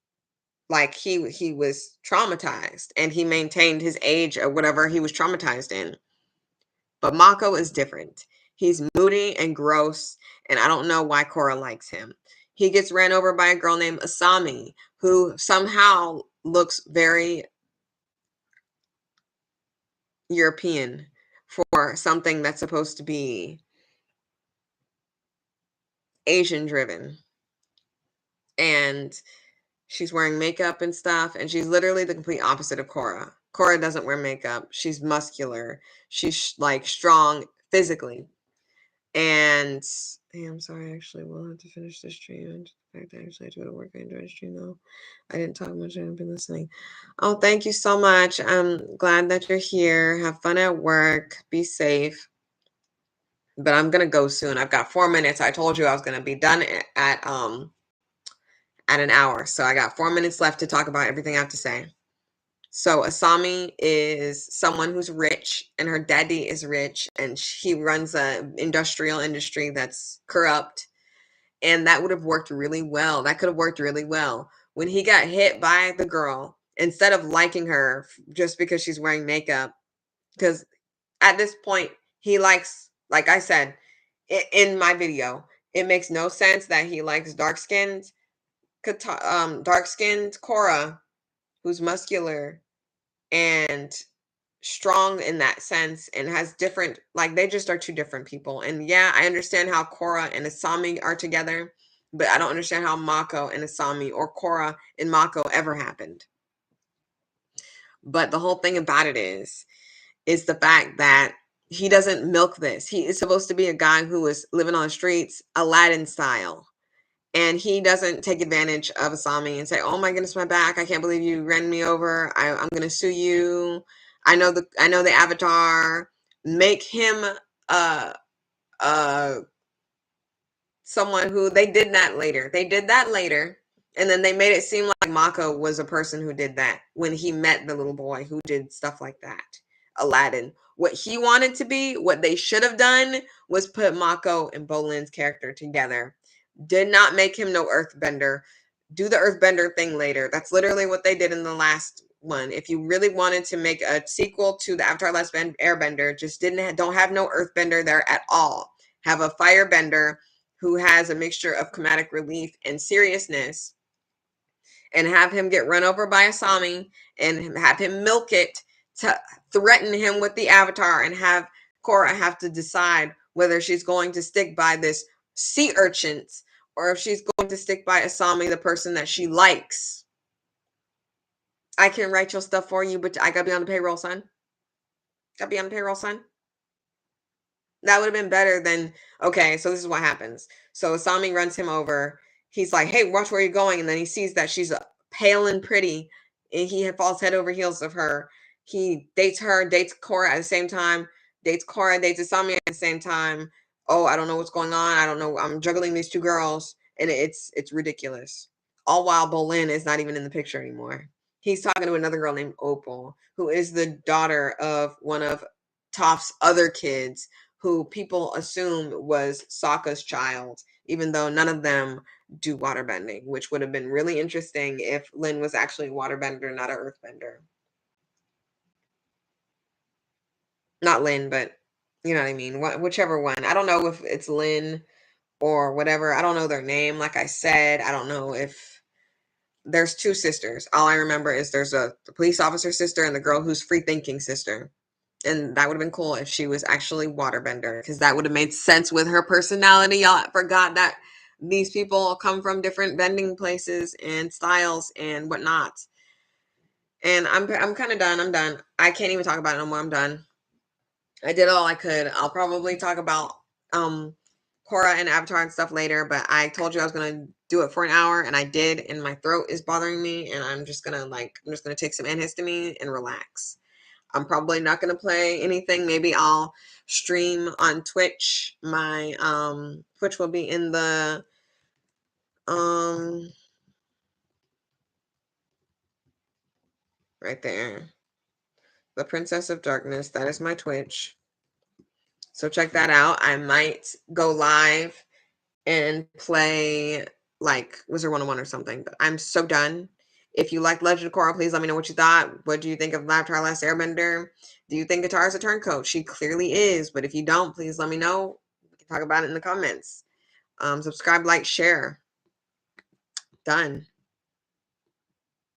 like, he was traumatized and he maintained his age or whatever he was traumatized in. But Mako is different. He's moody and gross, and I don't know why Korra likes him. He gets ran over by a girl named Asami, who somehow looks very European for something that's supposed to be Asian driven. And she's wearing makeup and stuff, and she's literally the complete opposite of Korra. Korra doesn't wear makeup. She's muscular. She's like strong physically. And hey, I'm sorry, actually, we'll have to finish this stream. The fact that I actually had to go to work, I enjoyed the stream though. I didn't talk much, I haven't been listening. Oh, thank you so much. I'm glad that you're here. Have fun at work. Be safe. But I'm gonna go soon. I've got 4 minutes. I told you I was gonna be done at an hour. So I got 4 minutes left to talk about everything I have to say. So Asami is someone who's rich, and her daddy is rich, and he runs a industrial industry that's corrupt. And that would have worked really well. That could have worked really well. When he got hit by the girl, instead of liking her just because she's wearing makeup, because at this point he likes, like I said in my video, it makes no sense that he likes dark-skinned Korra, who's muscular and strong in that sense and has different, like, they just are two different people. And yeah, I understand how Korra and Asami are together, but I don't understand how Mako and Asami or Korra and Mako ever happened. But the whole thing about it is the fact that he doesn't milk this. He is supposed to be a guy who is living on the streets, Aladdin style. And he doesn't take advantage of Asami and say, "Oh my goodness, my back! I can't believe you ran me over. I'm going to sue you. I know the Avatar. Make him uh uh someone who." They did that later. They did that later, and then they made it seem like Mako was a person who did that when he met the little boy who did stuff like that, Aladdin. What he wanted to be, what they should have done, was put Mako and Bolin's character together. Did not make him no earthbender. Do the earthbender thing later. That's literally what they did in the last one. If you really wanted to make a sequel to the Avatar Last Airbender, just don't have no earthbender there at all. Have a firebender who has a mixture of comedic relief and seriousness, and have him get run over by Asami and have him milk it to threaten him with the Avatar, and have Korra have to decide whether she's going to stick by this sea urchins or if she's going to stick by Asami, the person that she likes. I can write your stuff for you, but I gotta be on the payroll, son. Gotta be on the payroll, son. That would have been better than, okay, so this is what happens. So Asami runs him over. He's like, "Hey, watch where you're going." And then he sees that she's pale and pretty, and he falls head over heels of her. He dates her, dates Korra at the same time, dates Korra, dates Asami at the same time. Oh, I don't know what's going on. I don't know. I'm juggling these two girls, and it's ridiculous. All while Bolin is not even in the picture anymore. He's talking to another girl named Opal, who is the daughter of one of Toph's other kids, who people assume was Sokka's child, even though none of them do waterbending, which would have been really interesting if Lin was actually a waterbender, not an earthbender. Not Lin, but you know what I mean. Whichever one. I don't know if it's Lin or whatever. I don't know their name. Like I said, I don't know if there's two sisters. All I remember is there's the police officer sister and the girl who's free thinking sister. And that would have been cool if she was actually waterbender, because that would have made sense with her personality. Y'all forgot that these people come from different bending places and styles and whatnot. And I'm kind of done. I'm done. I can't even talk about it no more. I'm done. I did all I could. I'll probably talk about Korra and Avatar and stuff later, but I told you I was gonna do it for an hour, and I did, and my throat is bothering me, and I'm just gonna take some antihistamine and relax. I'm probably not going to play anything. Maybe I'll stream on Twitch. My Twitch will be in the Right there. The Princess of Darkness. That is my Twitch. So check that out. I might go live and play like Wizard 101 or something. But I'm so done. If you like Legend of Korra, please let me know what you thought. What do you think of Avatar Last Airbender? Do you think Katara is a turncoat? She clearly is. But if you don't, please let me know. We can talk about it in the comments. Subscribe, like, share. Done.